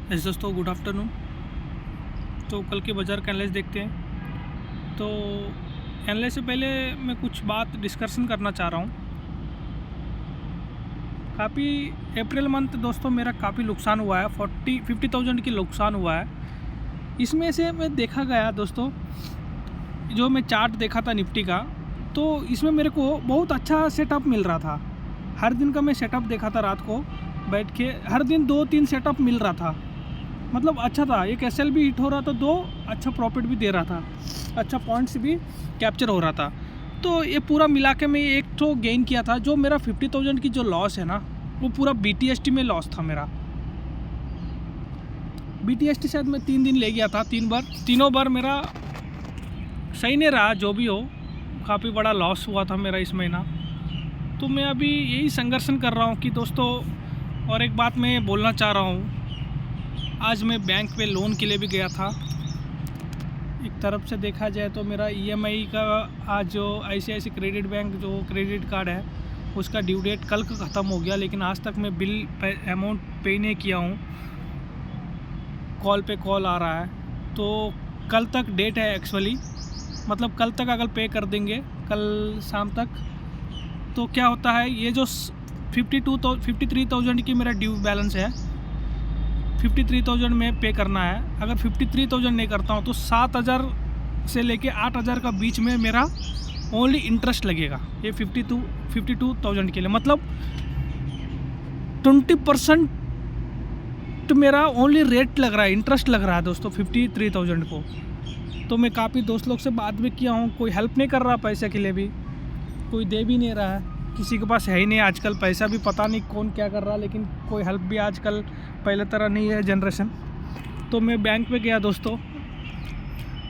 दोस्तों good afternoon. तो कल के बाज़ार का एनालिसिस देखते हैं। तो एनालिसिस से पहले मैं कुछ बात डिस्कशन करना चाह रहा हूँ। काफ़ी अप्रैल मंथ दोस्तों मेरा काफ़ी नुकसान हुआ है, 50,000 की नुकसान हुआ है। इसमें से मैं देखा गया दोस्तों, जो मैं चार्ट देखा था निफ्टी का, तो इसमें मेरे को बहुत अच्छा सेटअप मिल रहा था। हर दिन का मैं सेटअप देखा था, रात को बैठ के हर दिन 2-3 सेटअप मिल रहा था। मतलब अच्छा था, एक एसएल भी हिट हो रहा था, 2 अच्छा प्रॉफिट भी दे रहा था, अच्छा पॉइंट्स भी कैप्चर हो रहा था। तो ये पूरा मिला के मैं एक तो गेन किया था। जो मेरा 50,000 की जो लॉस है ना, वो पूरा बीटीएसटी में लॉस था मेरा। बीटीएसटी शायद मैं 3 दिन ले गया था, 3 बार, तीनों बार मेरा सही नहीं रहा। जो भी हो, काफ़ी बड़ा लॉस हुआ था मेरा इस महीना। तो मैं अभी यही संघर्षण कर रहा हूँ कि दोस्तों, और एक बात मैं बोलना चाह रहा हूँ। आज मैं बैंक पे लोन के लिए भी गया था। एक तरफ से देखा जाए तो मेरा ईएमआई का आज जो आईसीआईसीआई क्रेडिट बैंक जो क्रेडिट कार्ड है, उसका ड्यू डेट कल का ख़त्म हो गया, लेकिन आज तक मैं बिल अमाउंट पे नहीं किया हूँ। कॉल पे कॉल आ रहा है, तो कल तक डेट है एक्चुअली। मतलब कल तक अगर पे कर देंगे, कल शाम तक, तो क्या होता है, ये जो 53,000 की मेरा ड्यू बैलेंस है, 53,000 में पे करना है। अगर 53,000 नहीं करता हूँ तो 7,000 से लेके 8,000 का बीच में मेरा ओनली इंटरेस्ट लगेगा, ये 52,000 के लिए। मतलब 20% मेरा ओनली रेट लग रहा है, इंटरेस्ट लग रहा है दोस्तों 53,000 को। तो मैं काफ़ी दोस्त लोग से बात भी किया हूँ, कोई हेल्प नहीं कर रहा पैसे के लिए भी, कोई दे भी नहीं रहा है, किसी के पास है ही नहीं आजकल पैसा भी। पता नहीं कौन क्या कर रहा है, लेकिन कोई हेल्प भी आजकल पहले तरह नहीं है जनरेशन। तो मैं बैंक पे गया दोस्तों,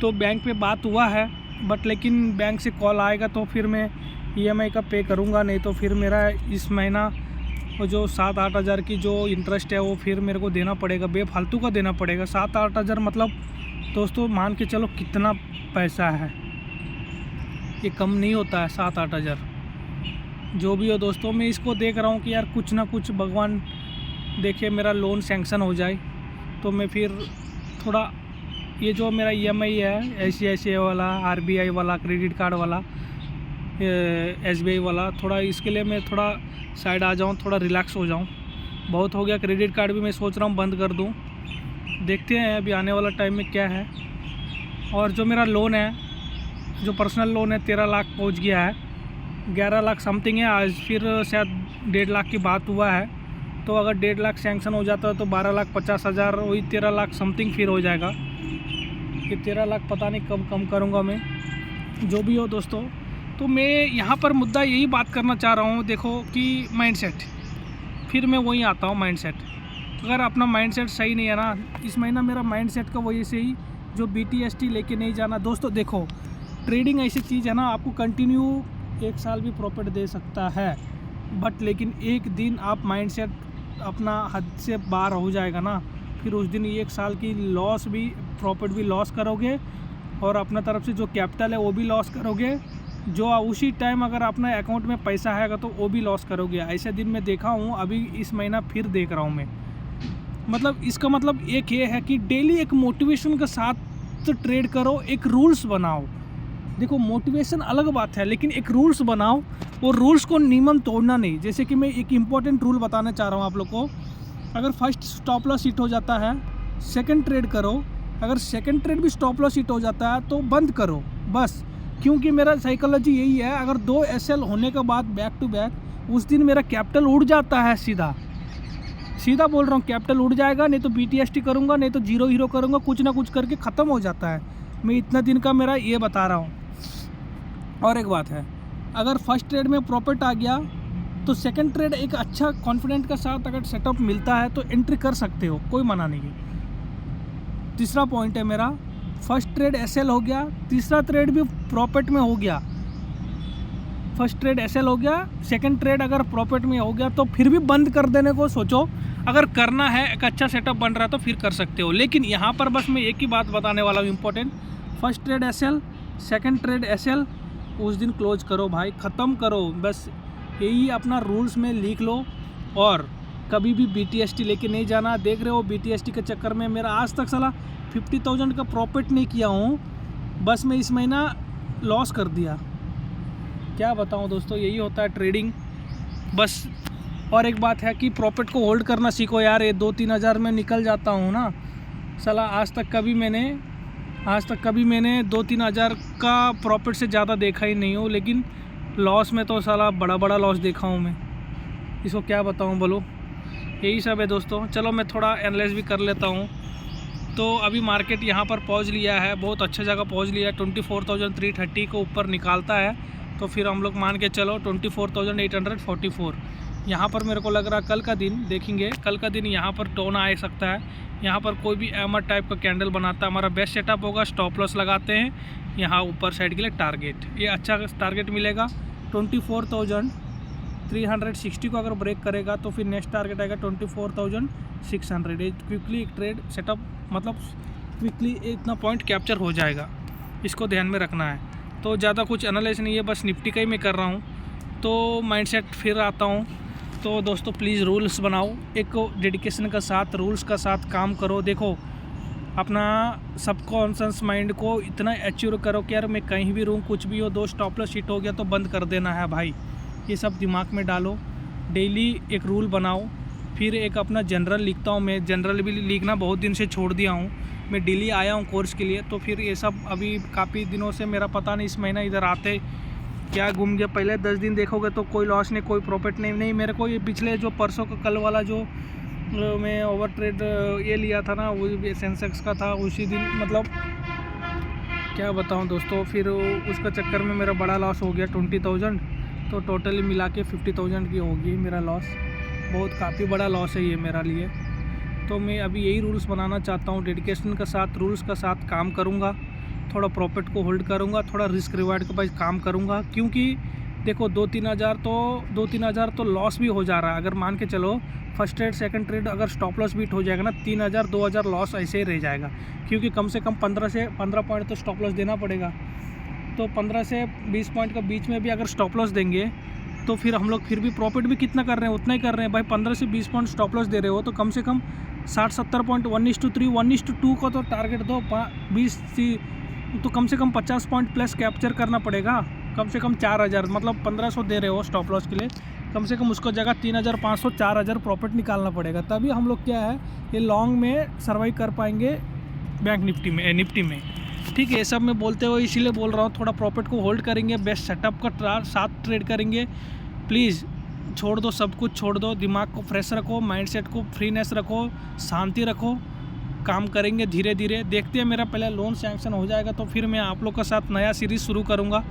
तो बैंक पे बात हुआ है, बट लेकिन बैंक से कॉल आएगा तो फिर मैं ईएमआई का पे करूँगा। नहीं तो फिर मेरा इस महीना वो जो 7-8 हज़ार की जो इंटरेस्ट है, वो फिर मेरे को देना पड़ेगा, बेफालतू का देना पड़ेगा। 7-8 हज़ार मतलब दोस्तों मान के चलो कितना पैसा है, ये कम नहीं होता है 7-8 हज़ार। जो भी हो दोस्तों, मैं इसको देख रहा हूँ कि यार कुछ ना कुछ भगवान देखे मेरा लोन सैंक्शन हो जाए, तो मैं फिर थोड़ा ये जो मेरा ईएमआई है, आईसीआईसीआई वाला, आरबीआई वाला, क्रेडिट कार्ड वाला, एसबीआई वाला, थोड़ा इसके लिए मैं थोड़ा साइड आ जाऊँ, थोड़ा रिलैक्स हो जाऊँ। बहुत हो गया। क्रेडिट कार्ड भी मैं सोच रहा हूँ बंद कर दूँ। देखते हैं अभी आने वाला टाइम में क्या है। और जो मेरा लोन है, जो पर्सनल लोन है, 13 लाख पहुँच गया है, 11 लाख समथिंग है। आज फिर शायद 1.5 लाख की बात हुआ है। तो अगर 1.5 लाख सैंक्शन हो जाता है तो 12,50,000, वही 13 लाख समथिंग फिर हो जाएगा। ये 13 लाख पता नहीं कब कम करूँगा मैं। जो भी हो दोस्तों, तो मैं यहाँ पर मुद्दा यही बात करना चाह रहा हूँ, देखो कि माइंडसेट, फिर मैं वहीं आता हूँ। माइंडसेट, अगर अपना माइंडसेट सही नहीं है ना, इस महीना मेरा माइंडसेट का वजह से ही जो बीटीएसटी लेके नहीं जाना दोस्तों। देखो, ट्रेडिंग ऐसी चीज़ है ना, आपको कंटिन्यू 1 साल भी प्रॉफिट दे सकता है, बट लेकिन एक दिन आप माइंडसेट अपना हद से बाहर हो जाएगा ना, फिर उस दिन 1 साल की लॉस भी, प्रॉफिट भी लॉस करोगे, और अपना तरफ से जो कैपिटल है वो भी लॉस करोगे। जो उसी टाइम अगर अपना अकाउंट में पैसा आएगा तो वो भी लॉस करोगे। ऐसे दिन मैं देखा हूँ, अभी इस महीना फिर देख रहा हूँ मैं। मतलब इसका मतलब एक ये है कि डेली एक मोटिवेशन के साथ ट्रेड करो, एक रूल्स बनाओ। देखो, मोटिवेशन अलग बात है, लेकिन एक रूल्स बनाओ, और रूल्स को नियमन तोड़ना नहीं। जैसे कि मैं एक इम्पॉर्टेंट रूल बताना चाह रहा हूँ आप लोग को। अगर फर्स्ट स्टॉप लॉस हिट हो जाता है, सेकंड ट्रेड करो। अगर सेकंड ट्रेड भी स्टॉप लॉस हिट हो जाता है तो बंद करो बस। क्योंकि मेरा साइकोलॉजी यही है, अगर 2 एसएल होने के बाद बैक टू बैक, उस दिन मेरा कैपिटल उड़ जाता है। सीधा बोल रहा हूँ, कैपिटल उड़ जाएगा। नहीं तो बीटीएसटी करूँगा, नहीं तो जीरो हीरो करूँगा, कुछ ना कुछ करके ख़त्म हो जाता है। मैं इतना दिन का मेरा ये बता रहा हूँ। और एक बात है, अगर फर्स्ट ट्रेड में प्रॉफिट आ गया तो सेकंड ट्रेड एक अच्छा कॉन्फिडेंट के साथ अगर सेटअप मिलता है तो एंट्री कर सकते हो, कोई मना नहीं है। तीसरा पॉइंट है मेरा, फर्स्ट ट्रेड एसएल हो गया, तीसरा ट्रेड भी प्रॉफिट में हो गया। फर्स्ट ट्रेड एसएल हो गया, सेकंड ट्रेड अगर प्रॉफिट में हो गया तो फिर भी बंद कर देने को सोचो। अगर करना है, एक अच्छा सेटअप बन रहा है तो फिर कर सकते हो। लेकिन यहाँ पर बस मैं एक ही बात बताने वाला हूँ important, first trade SL, second trade SL, उस दिन क्लोज करो भाई, ख़त्म करो। बस यही अपना रूल्स में लिख लो। और कभी भी BTST लेके नहीं जाना। देख रहे हो BTST के चक्कर में मेरा आज तक साला 50,000 का प्रॉफिट नहीं किया हूँ, बस मैं इस महीना लॉस कर दिया। क्या बताऊँ दोस्तों, यही होता है ट्रेडिंग बस। और एक बात है कि प्रॉफिट को होल्ड करना सीखो यार। ये 2-3 हज़ार में निकल जाता हूँ ना साला, आज तक कभी मैंने 2-3 हज़ार का प्रॉफिट से ज़्यादा देखा ही नहीं हूँ, लेकिन लॉस में तो साला बड़ा लॉस देखा हूँ मैं। इसको क्या बताऊँ बोलो, यही सब है दोस्तों। चलो मैं थोड़ा एनालाइज भी कर लेता हूँ। तो अभी मार्केट यहाँ पर पहुँच लिया है, बहुत अच्छा जगह पहुँच लिया है। 24,330 को ऊपर निकालता है तो फिर हम लोग मान के चलो 24,844 यहाँ पर मेरे को लग रहा है कल का दिन देखेंगे, कल का दिन यहाँ पर टोन आ सकता है। यहाँ पर कोई भी एमर टाइप का कैंडल बनाता है, हमारा बेस्ट सेटअप होगा। स्टॉप लॉस लगाते हैं यहाँ ऊपर साइड के लिए टारगेट, ये अच्छा टारगेट मिलेगा। 24,360 को अगर ब्रेक करेगा तो फिर नेक्स्ट टारगेट आएगा 24,600। ये क्विकली एक ट्रेड सेटअप, मतलब क्विकली इतना पॉइंट कैप्चर हो जाएगा, इसको ध्यान में रखना है। तो ज़्यादा कुछ एनालाइज नहीं है, बस निफ्टी का ही मैं कर रहा हूँ। तो माइंडसेट फिर आता हूँ। तो दोस्तों प्लीज़ रूल्स बनाओ, एक डेडिकेशन का साथ, रूल्स का साथ काम करो। देखो अपना सबकॉन्शियस माइंड को इतना एच्योर करो कि यार मैं कहीं भी रहूँ, कुछ भी हो, 2 स्टॉप लॉस हिट हो गया तो बंद कर देना है भाई। ये सब दिमाग में डालो, डेली एक रूल बनाओ। फिर एक अपना जनरल लिखता हूँ मैं, जनरल भी लिखना बहुत दिन से छोड़ दिया हूँ। मैं डेली आया हूँ कोर्स के लिए, तो फिर ये सब अभी काफ़ी दिनों से मेरा पता नहीं इस महीना इधर आते क्या घूम गया। पहले 10 दिन देखोगे तो कोई लॉस नहीं, कोई प्रॉफिट नहीं मेरे को। ये पिछले जो परसों का कल वाला जो मैं ओवर ट्रेड ये लिया था ना, वो सेंसेक्स का था, उसी दिन मतलब क्या बताऊं दोस्तों, फिर उसका चक्कर में मेरा बड़ा लॉस हो गया 20,000। तो टोटली मिला के 50,000 की होगी मेरा लॉस। बहुत काफ़ी बड़ा लॉस है ये मेरा लिए। तो मैं अभी यही रूल्स बनाना चाहता हूँ, डेडिकेशन के साथ, रूल्स का साथ काम करूँगा। थोड़ा प्रॉफिट को होल्ड करूँगा, थोड़ा रिस्क रिवार्ड के पास काम करूँगा। क्योंकि देखो 2-3 हज़ार तो लॉस भी हो जा रहा है। अगर मान के चलो फर्स्ट ट्रेड सेकंड ट्रेड अगर स्टॉप लॉस बीट हो जाएगा ना, 3,000 2,000 लॉस ऐसे ही रह जाएगा। क्योंकि कम से कम 15 पॉइंट तो स्टॉप लॉस देना पड़ेगा। तो 15 से 20 पॉइंट का बीच में भी अगर स्टॉप लॉस देंगे तो फिर हम लोग फिर भी प्रॉफिट भी कितना कर रहे हैं, उतना ही कर रहे हैं भाई। 15 से 20 पॉइंट स्टॉप लॉस दे रहे हो तो कम से कम 60-70 पॉइंट 1:3 1:2 का तो टारगेट दो। 20 तो कम से कम 50 पॉइंट प्लस कैप्चर करना पड़ेगा। कम से कम 4,000, मतलब 1,500 दे रहे हो स्टॉप लॉस के लिए, कम से कम उसको जगह 3,500 4,000 प्रॉफिट निकालना पड़ेगा। तभी हम लोग क्या है ये लॉन्ग में सर्वाइव कर पाएंगे बैंक निफ्टी में। ठीक है, ये सब मैं बोलते हुए इसीलिए बोल रहा हूँ, थोड़ा प्रॉफिट को होल्ड करेंगे, बेस्ट सेटअप का साथ ट्रेड करेंगे। प्लीज़ छोड़ दो, सब कुछ छोड़ दो, दिमाग को फ्रेश रखो, माइंडसेट को फ्रीनेस रखो, शांति रखो, काम करेंगे धीरे धीरे। देखते हैं मेरा पहले लोन सैंक्शन हो जाएगा तो फिर मैं आप लोग के साथ नया सीरीज़ शुरू करूँगा।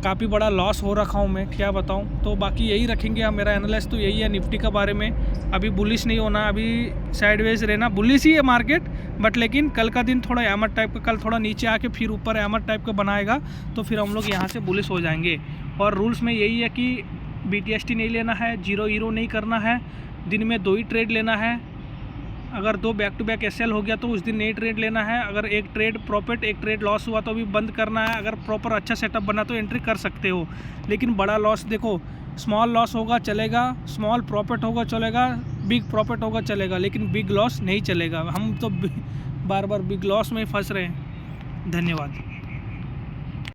काफ़ी बड़ा लॉस हो रखा हूँ मैं, क्या बताऊँ। तो बाकी यही रखेंगे, मेरा एनालिसिस तो यही है निफ्टी का बारे में। अभी बुलिश नहीं होना, अभी साइडवेज रहना। बुलिश ही है मार्केट, बट लेकिन कल का दिन थोड़ा एमर टाइप का, कल थोड़ा नीचे आके फिर ऊपर एमर टाइप का बनाएगा तो फिर हम लोग यहाँ से बुलिश हो जाएंगे। और रूल्स में यही है कि BTST नहीं लेना है, 0 हीरो नहीं करना है, दिन में 2 ही ट्रेड लेना है। अगर 2 बैक टू बैक SL हो गया तो उस दिन नई ट्रेड लेना है। अगर एक ट्रेड प्रॉफिट एक ट्रेड लॉस हुआ तो भी बंद करना है। अगर प्रॉपर अच्छा सेटअप बना तो एंट्री कर सकते हो, लेकिन बड़ा लॉस देखो, स्मॉल लॉस होगा चलेगा, स्मॉल प्रॉफिट होगा चलेगा, बिग प्रॉफिट होगा चलेगा, लेकिन बिग लॉस नहीं चलेगा। हम तो बार बार बिग लॉस में फंस रहे हैं। धन्यवाद।